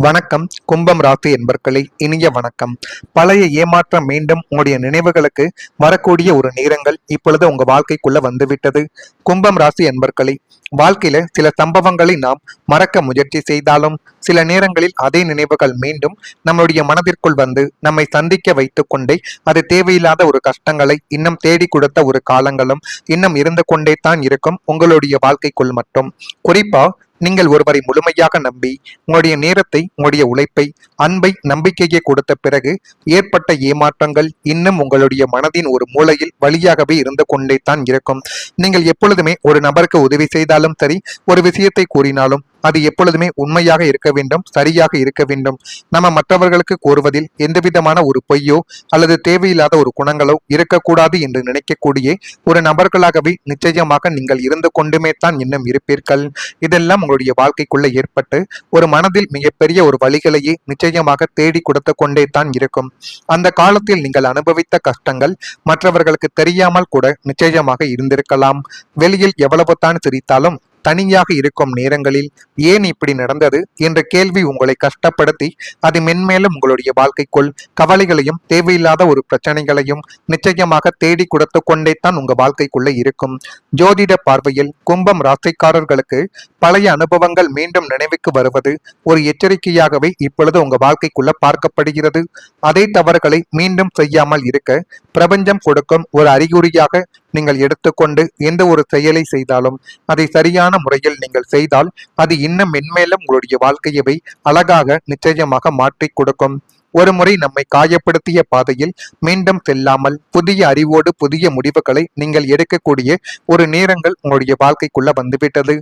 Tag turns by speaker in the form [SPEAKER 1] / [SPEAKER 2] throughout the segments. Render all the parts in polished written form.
[SPEAKER 1] வணக்கம். கும்பம் ராசி என்பர்களே, இனிய வணக்கம். பழைய ஏமாற்றம் மீண்டும் உங்களுடைய நினைவுகளுக்கு வரக்கூடிய ஒரு நேரங்கள் இப்பொழுது உங்க வாழ்க்கைக்குள்ள வந்துவிட்டது. கும்பம் ராசி என்பர்களே, வாழ்க்கையில சில சம்பவங்களை நாம் மறக்க முயற்சி செய்தாலும் சில நேரங்களில் அதே நினைவுகள் மீண்டும் நம்மளுடைய மனதிற்குள் வந்து நம்மை சந்திக்க வைத்துக் கொண்டே அது தேவையில்லாத ஒரு கஷ்டங்களை இன்னும் தேடி கொடுத்த ஒரு காலங்களும் இன்னும் இருந்து கொண்டே தான் இருக்கும் உங்களுடைய வாழ்க்கைக்குள் மட்டும். குறிப்பா நீங்கள் ஒருவரை முழுமையாக நம்பி உங்களுடைய நேரத்தை, உங்களுடைய உழைப்பை, அன்பை, நம்பிக்கையை கொடுத்த பிறகு ஏற்பட்ட ஏமாற்றங்கள் இன்னும் உங்களுடைய மனதின் ஒரு மூலையில் வழியாகவே இருந்து கொண்டே தான் இருக்கும். நீங்கள் எப்பொழுதுமே ஒரு நபருக்கு உதவி செய்தாலும் சரி, ஒரு விஷயத்தை கூறினாலும் அது எப்பொழுதுமே உண்மையாக இருக்க வேண்டும், சரியாக இருக்க வேண்டும். நம்ம மற்றவர்களுக்கு கூறுவதில் எந்தவிதமான ஒரு பொய்யோ அல்லது தேவையில்லாத ஒரு குணங்களோ இருக்கக்கூடாது என்று நினைக்கக்கூடிய ஒரு நபர்களாகவே நிச்சயமாக நீங்கள் இருந்து கொண்டுமே தான் இன்னும் இருப்பீர்கள். இதெல்லாம் உங்களுடைய வாழ்க்கைக்குள்ள ஏற்பட்டு ஒரு மனதில் மிகப்பெரிய ஒரு வழிகளையே நிச்சயமாக தேடி கொடுத்து கொண்டே தான் இருக்கும். அந்த காலத்தில் நீங்கள் அனுபவித்த கஷ்டங்கள் மற்றவர்களுக்கு தெரியாமல் கூட நிச்சயமாக இருந்திருக்கலாம். வெளியில் எவ்வளவு தான் சிரித்தாலும் தனியாக இருக்கும் நேரங்களில் ஏன் இப்படி நடந்தது என்ற கேள்வி உங்களை கஷ்டப்படுத்தி அது மென்மேலும் உங்களுடைய வாழ்க்கைக்குள் கவலைகளையும் தேவையில்லாத ஒரு பிரச்சனைகளையும் நிச்சயமாக தேடி கொடுத்து கொண்டே தான் உங்க வாழ்க்கைக்குள்ள இருக்கும். ஜோதிட பார்வையில் கும்பம் ராசிக்காரர்களுக்கு பழைய அனுபவங்கள் மீண்டும் நினைவுக்கு வருவது ஒரு எச்சரிக்கையாகவே இப்பொழுது உங்க வாழ்க்கைக்குள்ள பார்க்கப்படுகிறது. அதே தவறுகளை மீண்டும் செய்யாமல் இருக்க பிரபஞ்சம் கொடுக்கும் ஒரு அறிகுறியாக நீங்கள் எடுத்துக்கொண்டு எந்த ஒரு செயலை செய்தாலும் அதை சரியான முறையில் நீங்கள் செய்தால் அது இன்னும் மென்மேலும் உங்களுடைய வாழ்க்கையவை அழகாக நிச்சயமாக மாற்றி கொடுக்கும். ஒரு முறை நம்மை காயப்படுத்திய பாதையில் மீண்டும் செல்லாமல் புதிய அறிவோடு புதிய முடிவுகளை நீங்கள் எடுக்கக்கூடிய ஒரு நேரங்கள் உங்களுடைய வாழ்க்கைக்குள்ள வந்துவிட்டது.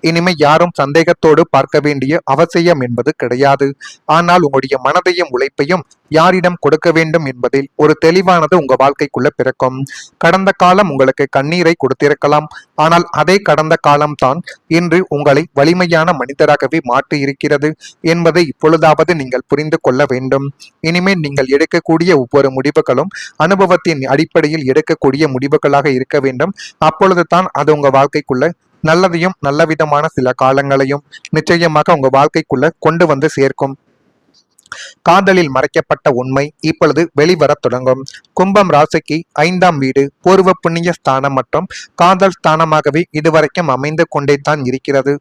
[SPEAKER 1] இனிமே யாரும் சந்தேகத்தோடு பார்க்க வேண்டிய அவசியம் என்பது கிடையாது. ஆனால் உங்களுடைய மனதையும் உழைப்பையும் யாரிடம் கொடுக்க வேண்டும் என்பதில் ஒரு தெளிவானது உங்க வாழ்க்கைக்குள்ள பிறக்கும். கடந்த காலம் உங்களுக்கு கண்ணீரை கொடுத்திருக்கலாம், ஆனால் அதே கடந்த காலம்தான் இன்று உங்களை வலிமையான மனிதராகவே மாற்றி இருக்கிறது என்பதை இப்பொழுதாவது நீங்கள் புரிந்து கொள்ள வேண்டும். இனிமேல் நீங்கள் எடுக்கக்கூடிய ஒவ்வொரு முடிவுகளும் அனுபவத்தின் அடிப்படையில் எடுக்கக்கூடிய முடிவுகளாக இருக்க வேண்டும். அப்பொழுது தான் அது உங்க வாழ்க்கைக்குள்ள நல்லதையும் நல்ல விதமான சில காலங்களையும் நிச்சயமாக உங்க வாழ்க்கைக்குள்ள கொண்டு வந்து சேர்க்கும். காதலில் மறைக்கப்பட்ட உண்மை இப்பொழுது வெளிவரத் தொடங்கும். கும்பம் ராசிக்கு 5ஆம் வீடு பூர்வ புண்ணிய ஸ்தானம் மற்றும் காதல் ஸ்தானமாகவே இதுவரைக்கும் அமைந்து கொண்டே தான் இருக்கிறது.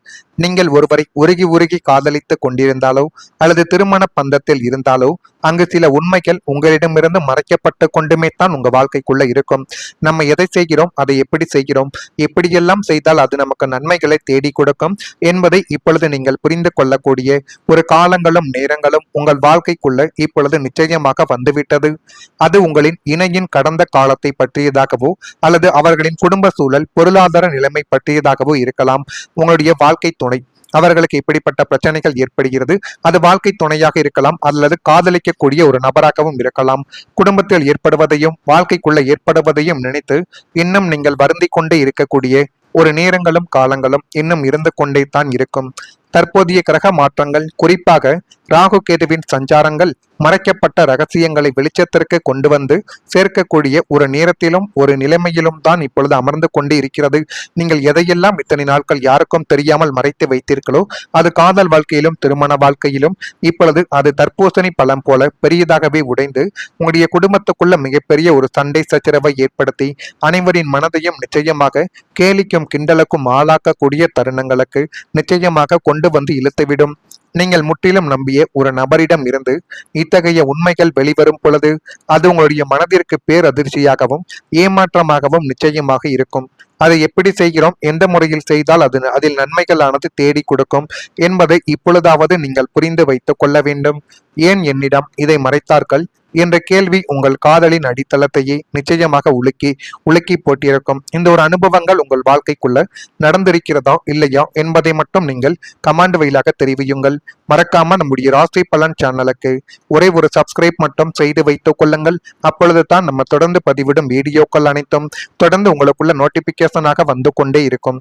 [SPEAKER 1] நீங்கள் ஒருவரை உருகி உருகி காதலித்து கொண்டிருந்தாலோ அல்லது திருமண பந்தத்தில் இருந்தாலோ அங்கு சில உண்மைகள் உங்களிடமிருந்து மறைக்கப்பட்டு கொண்டுமே தான் உங்க வாழ்க்கைக்குள்ள இருக்கும். நம்ம எதை செய்கிறோம், அதை எப்படி செய்கிறோம், எப்படியெல்லாம் செய்தால் அது நமக்கு நன்மைகளை தேடி கொடுக்கும் என்பதை இப்பொழுது நீங்கள் புரிந்து கொள்ளக்கூடிய ஒரு காலங்களும் நேரங்களும் உங்கள் வாழ்க்கைக்குள்ள இப்பொழுது நிச்சயமாக வந்துவிட்டது. அது உங்களின் இணையின் கடந்த காலத்தை பற்றியதாகவோ அல்லது அவர்களின் குடும்ப சூழல், பொருளாதார நிலைமை பற்றியதாகவோ இருக்கலாம். உங்களுடைய வாழ்க்கை துணை, அவர்களுக்கு இப்படிப்பட்ட பிரச்சனைகள் ஏற்படுகிறது, அது வாழ்க்கை துணையாக இருக்கலாம் அல்லது காதலிக்கக்கூடிய ஒரு நபராகவும் இருக்கலாம். குடும்பத்தில் ஏற்படுவதையும் வாழ்க்கைக்குள்ள ஏற்படுவதையும் நினைத்து இன்னும் நீங்கள் வருந்தி கொண்டே இருக்கக்கூடிய ஒரு நேரங்களும் காலங்களும் இன்னும் இருந்து கொண்டே தான் இருக்கும். தற்போதைய கிரக மாற்றங்கள், குறிப்பாக ராகு கேதுவின் சஞ்சாரங்கள் மறைக்கப்பட்ட ரகசியங்களை வெளிச்சத்திற்கு கொண்டு வந்து சேர்க்கக்கூடிய ஒரு நேரத்திலும் ஒரு நிலைமையிலும் தான் இப்பொழுது அமர்ந்து கொண்டு இருக்கிறது. நீங்கள் எதையெல்லாம் இத்தனை நாட்கள் யாருக்கும் தெரியாமல் மறைத்து வைத்தீர்களோ அது காதல் வாழ்க்கையிலும் திருமண வாழ்க்கையிலும் இப்பொழுது அது தற்போசனை பலம் போல பெரியதாகவே உடைந்து உங்களுடைய குடும்பத்துக்குள்ள மிகப்பெரிய ஒரு சண்டை சச்சரவை ஏற்படுத்தி அனைவரின் மனதையும் நிச்சயமாக கேலிக்கும் கிண்டலுக்கும் ஆளாக்கக்கூடிய தருணங்களுக்கு நிச்சயமாக கொண்டு வந்து இழுத்துவிடும். நீங்கள் முற்றிலும் நம்பிய ஒரு நபரிடம் இருந்து இத்தகைய உண்மைகள் வெளிவரும் பொழுது அது உங்களுடைய மனதிற்கு பேரதிர்ச்சியாகவும் ஏமாற்றமாகவும் நிச்சயமாக இருக்கும். அதை எப்படி செய்கிறோம், எந்த முறையில் செய்தால் அதில் நன்மைகளானது தேடி கொடுக்கும் என்பதை இப்பொழுதாவது நீங்கள் புரிந்து வைத்துக் கொள்ள வேண்டும். ஏன் என்னிடம் இதை மறைத்தார்கள் என்ற கேள்வி உங்கள் காதலின் அடித்தளத்தையே நிச்சயமாக உலுக்கி போட்டிருக்கும். இந்த ஒரு அனுபவங்கள் உங்கள் வாழ்க்கைக்குள்ள நடந்திருக்கிறதா இல்லையா என்பதை மட்டும் நீங்கள் கமெண்ட் வழியாக தெரிவியுங்கள். மறக்காம நம்முடைய ராசி பலன் சேனலுக்கு ஒரே ஒரு சப்ஸ்கிரைப் மட்டும் செய்து வைத்துக் கொள்ளுங்கள். அப்பொழுது தான் நம்ம தொடர்ந்து பதிவிடும் வீடியோக்கள் அனைத்தும் தொடர்ந்து உங்களுக்குள்ள நோட்டிபிகேஷனாக வந்து கொண்டே இருக்கும்.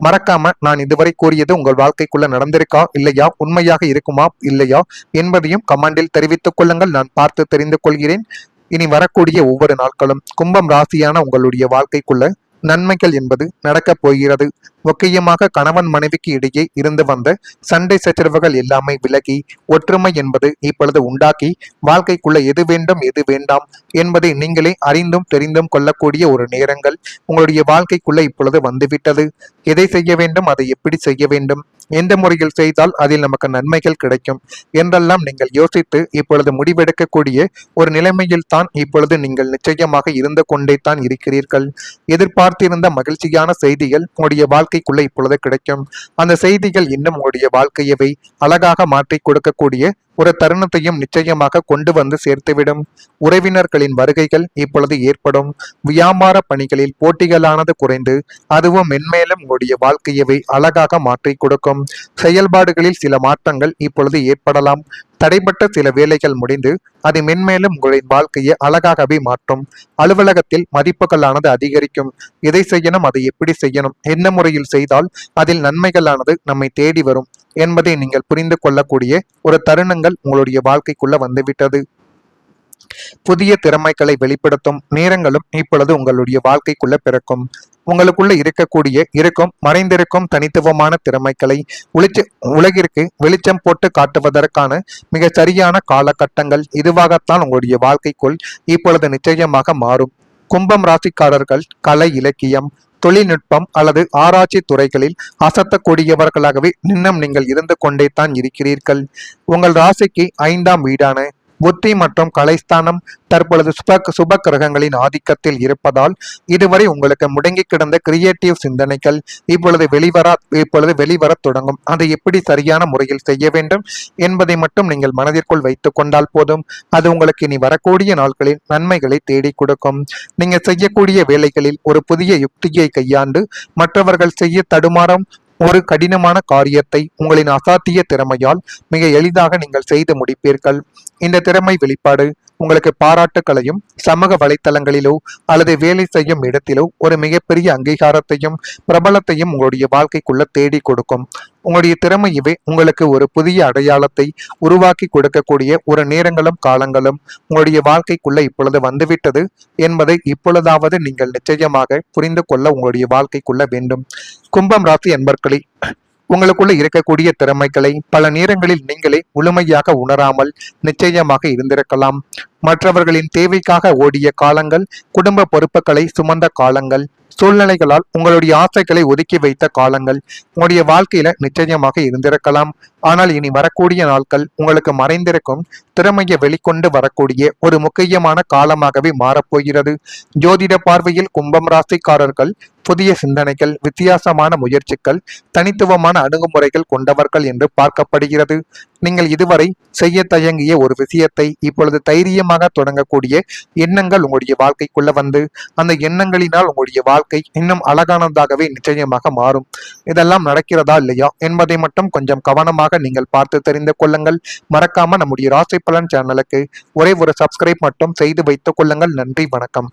[SPEAKER 1] மறக்காம நான் இதுவரை கூறியது உங்கள் வாழ்க்கைக்குள்ள நடந்திருக்கா இல்லையா, உண்மையாக இருக்குமா இல்லையா என்பதையும் கமெண்டில் தெரிவித்துக் கொள்ளுங்கள். நான் பார்த்து தெரிந்து கொள்கிறேன். இனி வரக்கூடிய ஒவ்வொரு நாட்களும் கும்பம் ராசியான உங்களுடைய வாழ்க்கைக்குள்ள நன்மைகள் என்பது நடக்கப் போகிறது. முக்கியமாக கணவன் மனைவிக்கு இடையே இருந்து வந்த சண்டை சச்சரவுகள் எல்லாமே விலகி ஒற்றுமை என்பது இப்பொழுது உண்டாக்கி வாழ்க்கைக்குள்ள எது வேண்டும் எது வேண்டாம் என்பதை நீங்களே அறிந்தும் தெரிந்தும் கொள்ளக்கூடிய ஒரு நேரங்கள் உங்களுடைய வாழ்க்கைக்குள்ள இப்பொழுது வந்துவிட்டது. எதை செய்ய வேண்டும், அதை எப்படி செய்ய வேண்டும், எந்த முறையில் செய்தால் அதில் நமக்கு நன்மைகள் கிடைக்கும் என்றெல்லாம் நீங்கள் யோசித்து இப்பொழுது முடிவெடுக்கக்கூடிய ஒரு நிலைமையில் தான் இப்பொழுது நீங்கள் நிச்சயமாக இருந்து கொண்டே தான் இருக்கிறீர்கள். எதிர்பார்த்திருந்த மகிழ்ச்சியான செய்திகள் உங்களுடைய வாழ்க்கைக்குள்ள இப்பொழுது கிடைக்கும். அந்த செய்திகள் இன்னும் உங்களுடைய வாழ்க்கையவை அழகாக மாற்றி கொடுக்கக்கூடிய ஒரு தருணத்தையும் நிச்சயமாக கொண்டு வந்து சேர்த்துவிடும். உறவினர்களின் வருகைகள் இப்பொழுது ஏற்படும். வியாபார பணிகளில் போட்டிகளானது குறைந்து அதுவும் மென்மேலும் உங்களுடைய வாழ்க்கையவை அழகாக மாற்றி கொடுக்கும். செயல்பாடுகளில் சில மாற்றங்கள் இப்பொழுது ஏற்படலாம். தடைப்பட்ட சில வேலைகள் முடிந்து அது மென்மேலும் உங்களின் வாழ்க்கையை அழகாகவே மாற்றும். அலுவலகத்தில் மதிப்புகளானது அதிகரிக்கும். எதை செய்யணும், அதை எப்படி செய்யணும், என்ன முறையில் செய்தால் அதில் நன்மைகளானது நம்மை தேடி வரும் என்பதை நீங்கள் புரிந்து கொள்ளக்கூடிய ஒரு தருணங்கள் உங்களுடைய வாழ்க்கைக்குள்ள வந்துவிட்டது. புதிய திறமைகளை வெளிப்படுத்தும் நேரங்களும் இப்பொழுது உங்களுடைய வாழ்க்கைக்குள்ள பிறக்கும். உங்களுக்குள்ள இருக்கும் மறைந்திருக்கும் தனித்துவமான திறமைகளை உலகிற்கு வெளிச்சம் போட்டு காட்டுவதற்கான மிக சரியான காலகட்டங்கள் இதுவாகத்தான் உங்களுடைய வாழ்க்கைக்குள் இப்பொழுது நிச்சயமாக மாறும். கும்பம் ராசிக்காரர்கள் கலை, இலக்கியம், தொழில்நுட்பம் அல்லது ஆராய்ச்சி துறைகளில் அசத்தக்கூடியவர்களாகவே இன்னும் நீங்கள் இருந்து கொண்டே தான் இருக்கிறீர்கள். உங்கள் ராசிக்கு 5ஆம் வீடான புத்தி மற்றும் கலைஸ்தானம் தற்பொழுது சுப கிரகங்களின் ஆதிக்கத்தில் இருப்பதால் இதுவரை உங்களுக்கு முடங்கி கிடந்த கிரியேட்டிவ் சிந்தனைகள் இப்பொழுது வெளிவர தொடங்கும். அதை எப்படி சரியான முறையில் செய்ய வேண்டும் என்பதை மட்டும் நீங்கள் மனதிற்குள் வைத்துக் கொண்டால் போதும். அது உங்களுக்கு இனி வரக்கூடிய நாட்களில் நன்மைகளை தேடி கொடுக்கும். நீங்கள் செய்யக்கூடிய வேலைகளில் ஒரு புதிய யுக்தியை கையாண்டு மற்றவர்கள் செய்ய தடுமாறும் ஒரு கடினமான காரியத்தை உங்களின் அசாத்திய திறமையால் மிக எளிதாக நீங்கள் செய்து முடிப்பீர்கள். இந்த திறமை வெளிப்பாடு உங்களுக்கு பாராட்டுகளையும் சமூக வலைத்தளங்களிலோ அல்லது வேலை செய்யும் இடத்திலோ ஒரு மிகப்பெரிய அங்கீகாரத்தையும் பிரபலத்தையும் உங்களுடைய வாழ்க்கைக்குள்ள தேடி கொடுக்கும். உங்களுடைய திறமையவே உங்களுக்கு ஒரு புதிய அடையாளத்தை உருவாக்கி கொடுக்கக்கூடிய ஒரு நேரங்களும் காலங்களும் உங்களுடைய வாழ்க்கைக்குள்ள இப்பொழுது வந்துவிட்டது என்பதை இப்பொழுதாவது நீங்கள் நிச்சயமாக புரிந்து கொள்ள உங்களுடைய வாழ்க்கைக்குள்ள வேண்டும். கும்பம் ராசி என்பர்களே, உங்களுக்குள்ள இருக்கக்கூடிய திறமைகளை பல நேரங்களில் நீங்களே முழுமையாக உணராமல் நிச்சயமாக இருந்திருக்கலாம். மற்றவர்களின் தேவைக்காக ஓடிய காலங்கள், குடும்ப பொறுப்புகளை சுமந்த காலங்கள், சூழ்நிலைகளால் உங்களுடைய ஆசைகளை ஒதுக்கி வைத்த காலங்கள் உங்களுடைய வாழ்க்கையில நிச்சயமாக இருந்திருக்கலாம். ஆனால் இனி வரக்கூடிய நாட்கள் உங்களுக்கு மறைந்திருக்கும் திறமையை வெளிக்கொண்டு வரக்கூடிய ஒரு முக்கியமான காலமாகவே மாறப்போகிறது. ஜோதிட பார்வையில் கும்பம் ராசிக்காரர்கள் புதிய சிந்தனைகள், வித்தியாசமான முயற்சிகள், தனித்துவமான அணுகுமுறைகள் கொண்டவர்கள் என்று பார்க்கப்படுகிறது. நீங்கள் இதுவரை செய்ய தயங்கிய ஒரு விஷயத்தை இப்பொழுது தைரியமாக தொடங்கக்கூடிய எண்ணங்கள் உங்களுடைய வாழ்க்கைக்குள்ள வந்து அந்த எண்ணங்களினால் உங்களுடைய வாழ்க்கை இன்னும் அழகானதாகவே நிச்சயமாக மாறும். இதெல்லாம் நடக்கிறதா இல்லையா என்பதை மட்டும் கொஞ்சம் கவனமாக நீங்கள் பார்த்து தெரிந்து கொள்ளுங்கள். மறக்காம நம்முடைய ராசி பலன் சேனலுக்கு ஒரே ஒரு சப்ஸ்கிரைப் மட்டும் செய்து வைத்துக் கொள்ளுங்கள். நன்றி, வணக்கம்.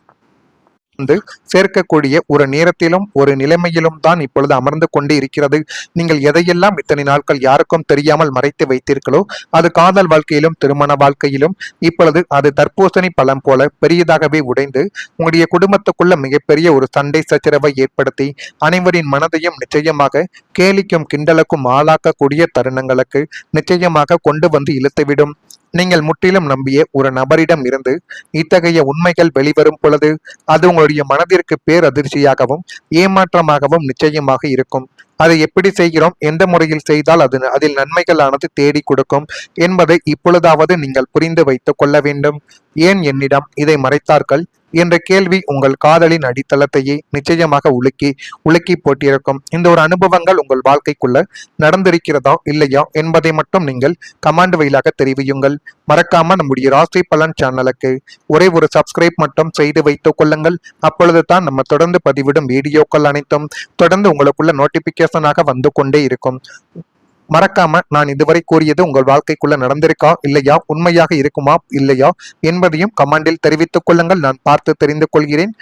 [SPEAKER 1] சேர்க்கக்கூடிய ஒரு நேரத்திலும் ஒரு நிலைமையிலும் தான் இப்பொழுது அமர்ந்து கொண்டு இருக்கிறது. நீங்கள் எதையெல்லாம் இத்தனை நாட்கள் யாருக்கும் தெரியாமல் மறைத்து வைத்தீர்களோ அது காதல் வாழ்க்கையிலும் திருமண வாழ்க்கையிலும் இப்பொழுது அது தர்பூசணி பழம் போல பெரியதாகவே உடைந்து உங்களுடைய குடும்பத்துக்குள்ள மிகப்பெரிய ஒரு சண்டை சச்சரவை ஏற்படுத்தி அனைவரின் மனதையும் நிச்சயமாக கேலிக்கும் கிண்டலுக்கும் ஆளாக்கக்கூடிய தருணங்களுக்கு நிச்சயமாக கொண்டு வந்து இழுத்துவிடும். நீங்கள் முற்றிலும் நம்பிய ஒரு நபரிடம் இருந்து இத்தகைய உண்மைகள் வெளிவரும் பொழுது அது உங்களுடைய மனதிற்கு பேரதிர்ச்சியாகவும் ஏமாற்றமாகவும் நிச்சயமாக இருக்கும். அதை எப்படி செய்கிறோம், எந்த முறையில் செய்தால் அதில் நன்மைகளானது தேடி கொடுக்கும் என்பதை இப்பொழுதாவது நீங்கள் புரிந்து வைத்துக் கொள்ள வேண்டும். ஏன் என்னிடம் இதை மறைத்தார்கள் என்ற கேள்வி உங்கள் காதலின் அடித்தளத்தையே நிச்சயமாக உலுக்கி போட்டிருக்கும். இந்த ஒரு அனுபவங்கள் உங்கள் வாழ்க்கைக்குள்ள நடந்திருக்கிறதா இல்லையா என்பதை மட்டும் நீங்கள் கமெண்ட் வழியாக தெரிவியுங்கள். மறக்காம நம்முடைய ராசி பலன் சேனலுக்கு ஒரே ஒரு சப்ஸ்கிரைப் மட்டும் செய்து வைத்துக் கொள்ளுங்கள். அப்பொழுது தான் நம்ம தொடர்ந்து பதிவிடும் வீடியோக்கள் அனைத்தும் தொடர்ந்து உங்களுக்குள்ள நோட்டிபிகேஷனாக வந்து கொண்டே இருக்கும். மறக்காம நான் இதுவரை கூறியது உங்கள் வாழ்க்கைக்குள்ள நடந்திருக்கா இல்லையா, உண்மையாக இருக்குமா இல்லையா என்பதையும் கமெண்டில் தெரிவித்துக் கொள்ளுங்கள். நான் பார்த்து தெரிந்து கொள்கிறேன்.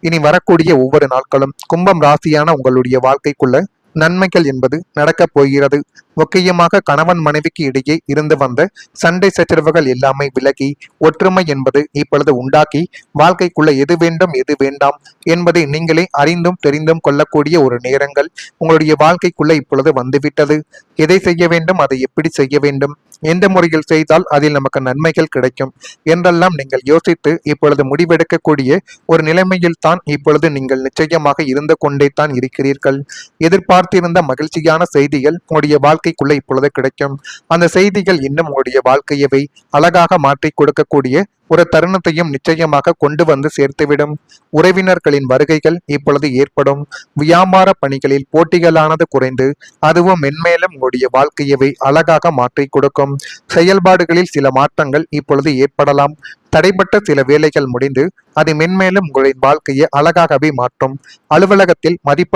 [SPEAKER 1] இனி வரக்கூடிய ஒவ்வொரு நாட்களும் கும்பம் ராசியான உங்களுடைய வாழ்க்கைக்குள்ள நன்மைகள் என்பது நடக்கப் போகிறது. முக்கியமாக கணவன் மனைவிக்கு இடையே இருந்து வந்த சண்டை சச்சரவுகள் எல்லாமே விலகி ஒற்றுமை என்பது இப்பொழுது உண்டாக்கி வாழ்க்கைக்குள்ள எது வேண்டும் எது வேண்டாம் என்பதை நீங்களே அறிந்தும் தெரிந்தும் கொள்ளக்கூடிய ஒரு நேரங்கள் உங்களுடைய வாழ்க்கைக்குள்ள இப்பொழுது வந்துவிட்டது. எதை செய்ய வேண்டும், அதை எப்படி செய்ய வேண்டும், எந்த முறையில் செய்தால் அதில் நமக்கு நன்மைகள் கிடைக்கும் என்றெல்லாம் நீங்கள் யோசித்து இப்பொழுது முடிவெடுக்கக்கூடிய ஒரு நிலைமையில் தான் இப்பொழுது நீங்கள் நிச்சயமாக இருந்து கொண்டே தான் இருக்கிறீர்கள். எதிர்பார்த்திருந்த மகிழ்ச்சியான செய்திகள் உங்களுடைய வாழ்க்கைக்குள்ள இப்பொழுது கிடைக்கும். அந்த செய்திகள் இன்னும் உங்களுடைய வாழ்க்கையவை அழகாக மாற்றி கொடுக்கக்கூடிய ஒரு தருணத்தையும் நிச்சயமாக கொண்டு வந்து சேர்த்துவிடும். உறவினர்களின் வருகைகள் இப்பொழுது ஏற்படும். வியாபார பணிகளில் போட்டிகளானது குறைந்து அதுவும் மென்மேலும் உங்களுடைய வாழ்க்கையவை அழகாக மாற்றி கொடுக்கும். செயல்பாடுகளில் சில மாற்றங்கள் இப்பொழுது ஏற்படலாம். தடைப்பட்ட சில வேலைகள் முடிந்து அது மென்மேலும் உங்களின் வாழ்க்கையை அழகாகவே மாற்றும். அலுவலகத்தில் மதிப்பு